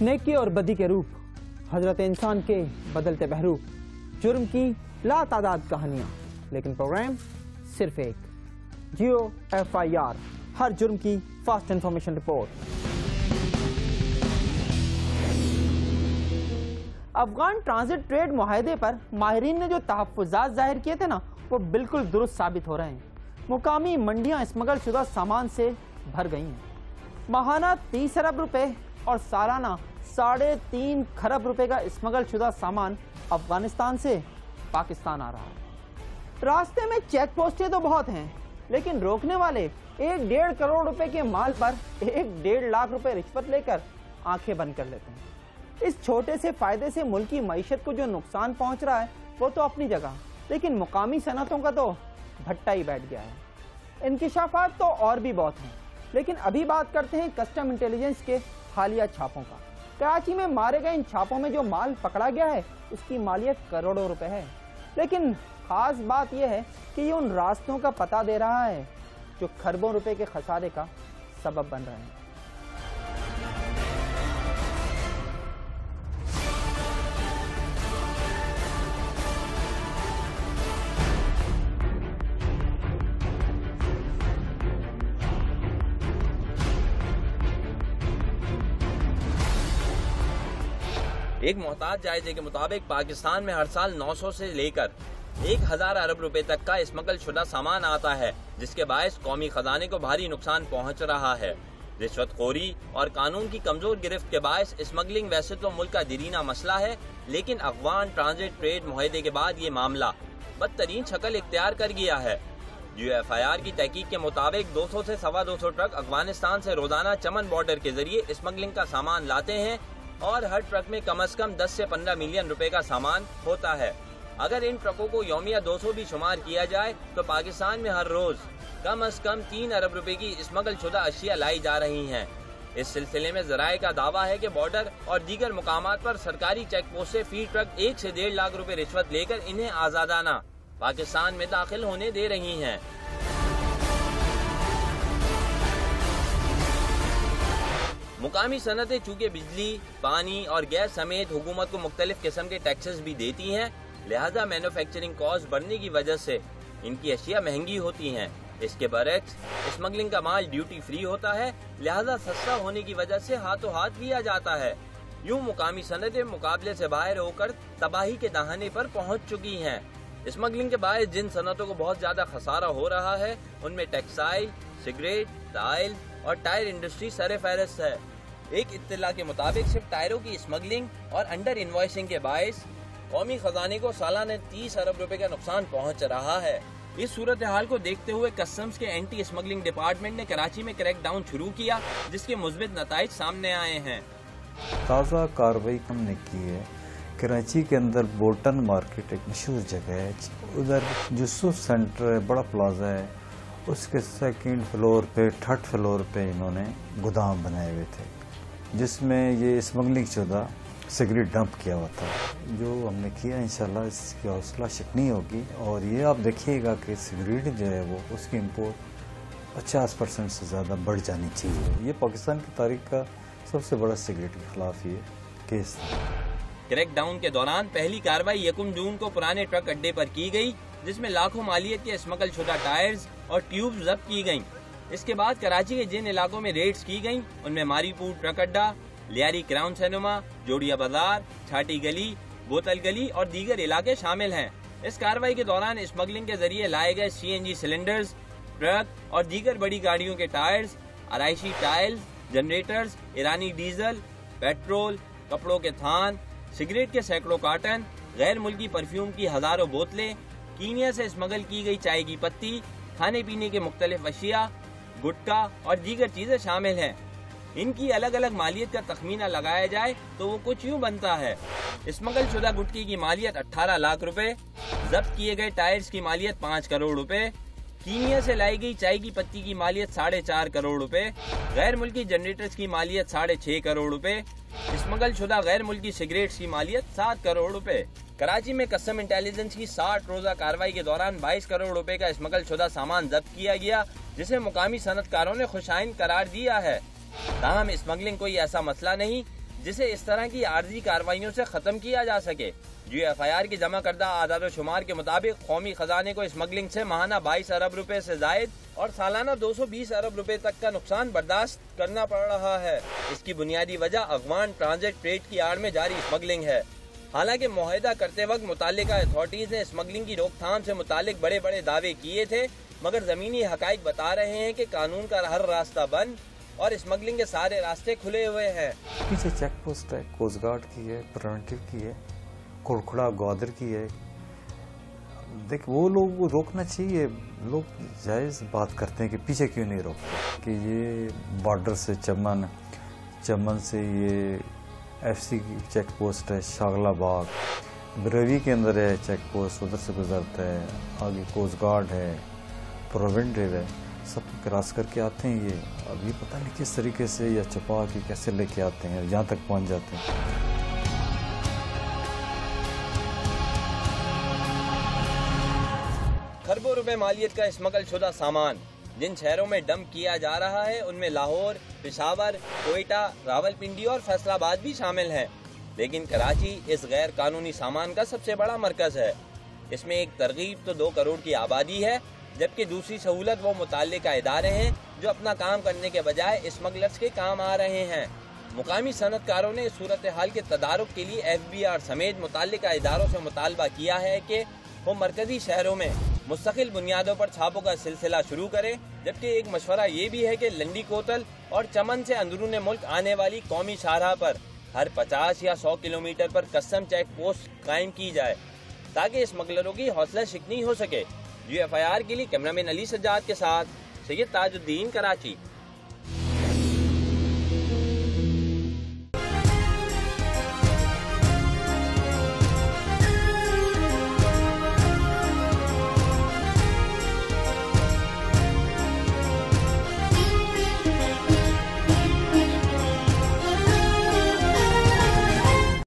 नेकी और बदी के रूप, हजरत इंसान के बदलते बहरूप, जुर्म की लातादाद कहानियाँ, लेकिन प्रोग्राम सिर्फ एक, जियो FIR, हर जुर्म की fast information report. Afghan transit trade मुआहदे पर माहिरीन ने जो तहफ़्फ़ुज़ात जाहिर किए थे ना, वो बिल्कुल दुरुस्त साबित हो रहे हैं। मुकामी मंडियाँ स्मगल शुदा सामान से भर गई हैं। माहाना 30 अरब रुपए और सालाना 3.5 खरब रुपए का स्मगल शुदा सामान अफगानिस्तान से पाकिस्तान आ रहा है। रास्ते में चेक पोस्टें तो बहुत हैं, लेकिन रोकने वाले 1.5 करोड़ रुपए के माल पर 1.5 लाख रुपए रिश्वत लेकर आंखें बंद कर लेते हैं। इस छोटे से फायदे से मुल्क की मईशत को जो नुकसान पहुंच रहा है वो तो अपनी जगह, लेकिन मुकामी सनतों का तो भट्टा ही बैठ गया है। इंकिशाफात तो और भी बहुत हैं, लेकिन अभी बात करते हैं कस्टम इंटेलिजेंस के हालिया छापों का। कराची में मारे गए इन छापों में जो माल पकड़ा गया है उसकी मालियत करोड़ों रुपए है, लेकिन खास बात यह है कि ये उन रास्तों का पता दे रहा है जो खरबों रुपए के खसारे का सबब बन रहे हैं। एक मोहताज जायजे के मुताबिक पाकिस्तान में हर साल 900 से लेकर 1000 अरब रुपए तक का स्मगल शुदा सामान आता है, जिसके बायस कौमी खजाने को भारी नुकसान पहुंच रहा है। रिश्वतखोरी और कानून की कमजोर गिरफ्त के बायस स्मगलिंग वैसे तो मुल्क का दीरीना मसला है, लेकिन अफगान ट्रांजिट ट्रेड मुआहदे के बाद ये मामला बदतरीन शक्ल इख्तियार कर गया है। UFIR की तहकीक के मुताबिक 200 से 225 ट्रक अफगानिस्तान से रोजाना चमन बॉर्डर के जरिए स्मगलिंग का सामान लाते हैं और हर ट्रक में कम से कम 10 से 15 मिलियन रुपए का सामान होता है। अगर इन ट्रकों को यौमिया 200 भी शुमार किया जाए तो पाकिस्तान में हर रोज कम से कम 3 अरब रुपए की स्मगल शुदा अशिया लाई जा रही हैं। इस सिलसिले में जराये का दावा है कि बॉर्डर और दीगर मुकामात पर सरकारी चेक पोस्ट से फी ट्रक 1 से 1.5 लाख रुपए रिश्वत लेकर इन्हें आजादाना पाकिस्तान में दाखिल होने दे रही हैं। मुकामी सनतें चूँकि बिजली, पानी और गैस समेत हुकूमत को मुख्तलिफ किस्म के टैक्सेस भी देती हैं, लिहाजा मैन्युफैक्चरिंग कॉस्ट बढ़ने की वजह से इनकी अशिया महंगी होती हैं। इसके बरक्स स्मगलिंग का माल ड्यूटी फ्री होता है, लिहाजा सस्ता होने की वजह से हाथों हाथ लिया जाता है। यूँ मुकामी सनतें मुकाबले से बाहर होकर तबाही के दहाने पर पहुँच चुकी हैं। स्मगलिंग के बायस जिन सनतों को बहुत ज्यादा खसारा हो रहा है उनमें टेक्सटाइल, सिगरेट, टाइल और टायर इंडस्ट्री सरे फहरिस्त है। एक इत्तला के मुताबिक सिर्फ टायरों की स्मगलिंग और अंडर इनवॉइसिंग के बायस कौमी खजाने को सालाना 30 अरब रुपए का नुकसान पहुंच रहा है। इस सूरत हाल को देखते हुए कस्टम्स के एंटी स्मगलिंग डिपार्टमेंट ने कराची में क्रैक डाउन शुरू किया, जिसके मुस्बित नताइज सामने आए हैं। ताज़ा कार्रवाई हमने की है। कराची के अंदर बोल्टन मार्केट एक मशहूर जगह है, उधर यूसुफ सेंटर है, बड़ा प्लाजा है, उसके 2nd फ्लोर पे 3rd फ्लोर पे इन्होंने गोदाम बनाए हुए थे जिसमें ये स्मगलिंग शुदा सिगरेट डंप किया हुआ था। जो हमने किया इंशाल्लाह इसकी हौसला शिकनी होगी और ये आप देखिएगा कि सिगरेट जो है वो उसकी इम्पोर्ट 50% से ज़्यादा बढ़ जानी चाहिए। ये पाकिस्तान की तारीख का सबसे बड़ा सिगरेट के खिलाफ ये केस था। क्रैकडाउन के दौरान पहली कार्रवाई 1 जून को पुराने ट्रक अड्डे पर की गई, जिसमें लाखों मालियत के स्मगल शुदा टायर्स और ट्यूब जब्त की गयी। इसके बाद कराची के जिन इलाकों में रेड्स की गयी उनमें मारीपुर ट्रक अड्डा, लियारी क्राउन सिनेमा, जोड़िया बाजार, छाटी गली, बोतल गली और दीगर इलाके शामिल हैं। इस कार्रवाई के दौरान स्मगलिंग के जरिए लाए गए CNG सिलेंडर्स, ट्रक और दीगर बड़ी गाड़ियों के टायर्स, आराइशी टाइल्स, जनरेटर्स, ईरानी डीजल, पेट्रोल, कपड़ों के थान, सिगरेट के सैकड़ों कार्टन, गैर मुल्की परफ्यूम की हजारों बोतलें, कीनिया से स्मगल की गई चाय की पत्ती, खाने पीने के मुख्तलिफ अशिया, गुटखा और दीगर चीजें शामिल हैं। इनकी अलग अलग मालियत का तखमीना लगाया जाए तो वो कुछ यूँ बनता है। स्मगल शुदा गुटखे की मालियत 18 लाख रुपए, जब्त किए गए टायर्स की मालियत 5 करोड़ रुपए, कीनिया से लाई गई चाय की पत्ती की मालियत 4.5 करोड़ रुपए, गैर मुल्की जनरेटर्स की मालियत 6.5 करोड़ रुपए, स्मगल शुदा गैर मुल्की सिगरेट्स की मालियत 7 करोड़ रुपए। कराची में कस्टम इंटेलिजेंस की 60 रोजा कार्रवाई के दौरान 22 करोड़ रुपए का स्मगल शुदा सामान जब्त किया गया, जिसे मुकामी सनतकारों ने खुशाइन करार दिया है। ताहम स्मगलिंग कोई ऐसा मसला नहीं जिसे इस तरह की आर्जी कार्रवाइयों से खत्म किया जा सके। GFIR की जमा करदा आदाद-ओ-शुमार के मुताबिक कौमी खजाने को स्मगलिंग से माहाना 22 अरब रुपए से जायद और सालाना 220 अरब रुपए तक का नुकसान बर्दाश्त करना पड़ रहा है। इसकी बुनियादी वजह अफगान ट्रांजिट ट्रेड की आड़ में जारी स्मगलिंग है। हालांकि मुआहदा करते वक्त मुताल्लिका अथॉरिटीज ने स्मगलिंग की रोकथाम से मुतालिक बड़े बड़े दावे किए थे, मगर जमीनी हकाइक बता रहे हैं कि कानून का हर रास्ता बंद और स्मगलिंग के सारे रास्ते खुले हुए हैं। पीछे चेक पोस्ट है, कोस्ट गार्ड की है, प्रिवेंटिव की है, कोड़खड़ा ग्वादर की है। देख वो लोग रोकना चाहिए। लोग जायज़ बात करते हैं कि पीछे क्यों नहीं रोकते, कि ये बॉर्डर से चमन से ये FC की चेक पोस्ट है, शागला बाग बरेली के अंदर है चेक पोस्ट, उधर से गुजरता है, आगे कोस्ट गार्ड है, प्रिवेंटिव है, सब क्रॉस करके आते हैं। ये अब ये पता नहीं किस तरीके से या छुपा के कैसे लेके आते हैं, यहाँ तक पहुँच जाते हैं। खरबों रुपए मालियत का स्मगल शुदा सामान जिन शहरों में डंप किया जा रहा है उनमें लाहौर, पेशावर, कोयटा, रावलपिंडी और फैसलाबाद भी शामिल हैं। लेकिन कराची इस गैर कानूनी सामान का सबसे बड़ा मरकज है। इसमें एक तरगीब तो 2 करोड़ की आबादी है, जबकि दूसरी सहूलत वो मुताल्लिका इदारे हैं जो अपना काम करने के बजाय स्मगलर्स के काम आ रहे हैं। मुकामी सनतकारों ने इस सूरत हाल के तदारुक के लिए FBR समेत मुताल्लिका इदारों से मुतालबा किया है कि वो मरकजी शहरों में मुस्तकिल बुनियादों पर छापों का सिलसिला शुरू करें, जबकि एक मशवरा ये भी है कि लंडी कोतल और चमन से अंदरून मुल्क आने वाली कौमी शाहराह पर हर 50 या 100 किलोमीटर पर कस्टम चेक पोस्ट कायम की जाए ताकि स्मगलरों की हौसला शिकनी हो सके। GFIR के लिए कैमरामैन अली सज्जाद के साथ सैयद ताजुद्दीन, कराची।